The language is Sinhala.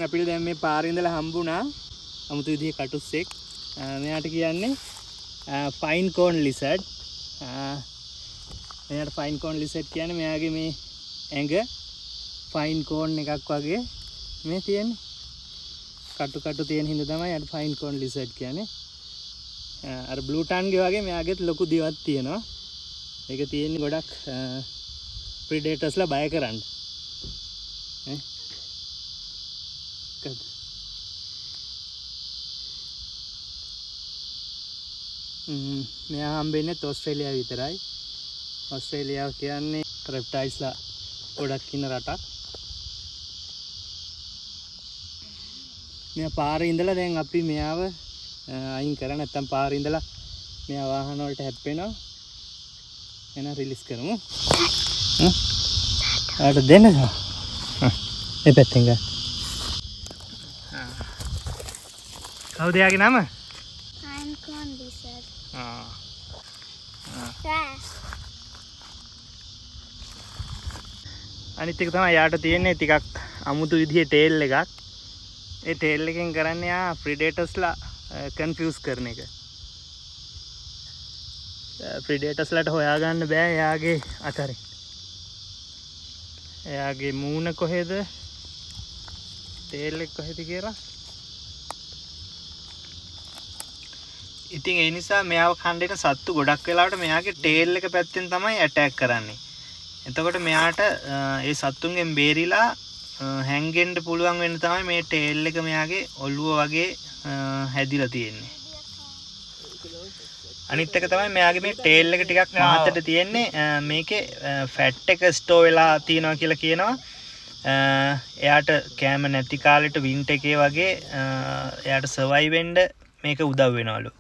අපිට දැන් මේ පාරේ ඉඳලා හම්බුණා 아무තු විදිහේ කටුස්සෙක්. මෙයාට කියන්නේ ෆයින් කෝන් ලිසර්ඩ්. මෙයාට ෆයින් කෝන් ලිසර්ඩ් කියන්නේ මෙයාගේ මේ ඇඟ ෆයින් කෝන් එකක් වගේ මේ තියෙන්නේ. කටු තියෙන හින්දා තමයි යාට ෆයින් කෝන් ලිසර්ඩ් කියන්නේ. අර බ්ලූ ටන්ගේ වගේ මෙයාගෙත් ලොකු දිවක් තියෙනවා. ඒක තියෙන්නේ ගොඩක් ප්‍රිඩේටර්ස්ලා බය කරන්න. මෙයා හම්බෙන්නේ ඕස්ට්‍රේලියාව විතරයි. ඕස්ට්‍රේලියාව කියන්නේ රෙප්ටයිල්ස්ලා ගොඩක් ඉන්න රටක්. මෙයා පාරේ ඉඳලා දැන් අපි මෙයාව අයින් කරා නැත්තම් පාරේ ඉඳලා මෙයා වාහන වලට හැප්පෙනවා. එහෙනම් රිලීස් කරමු. ආට දෙන්න. මේ පැත්තෙන් ගන්න. කවුද යාගේ නම? Fine cone lizard. අනිත් එක තමයි යාට තියෙන්නේ ටිකක් අමුතු විදිහේ ටේල් එකක්. ඒ ටේල් එකෙන් කරන්නේ යා ප්‍රිඩේටර්ස්ලා කන්ෆියුස් කරන එක. ප්‍රිඩේටර්ස්ලාට හොයාගන්න බෑ එයාගේ අතරින්. එයාගේ මූණ කොහෙද? ටේල් එක කොහෙද කියලා. ඉතින් ඒ නිසා මෙයාව කණ්ඩේට සත්තු ගොඩක් වෙලාවට මෙයාගේ ටේල් එක පැත්තෙන් තමයි ඇටැක් කරන්නේ. එතකොට මෙයාට ඒ සත්තුන්ගෙන් බේරිලා හැංගෙන්න පුළුවන් වෙන්න තමයි මේ ටේල් එක මෙයාගේ ඔළුව වගේ හැදිලා තියෙන්නේ. අනිත් එක තමයි මෙයාගේ මේ ටේල් එක ටිකක් මහතට තියෙන්නේ. මේකේ ෆැට් එක ස්ටෝ වෙලා තියෙනවා කියලා කියනවා. එයාට කෑම නැති කාලෙට වින්ටර් එකේ වගේ එයාට සර්වයිව් වෙන්න මේක උදව් වෙනවලු.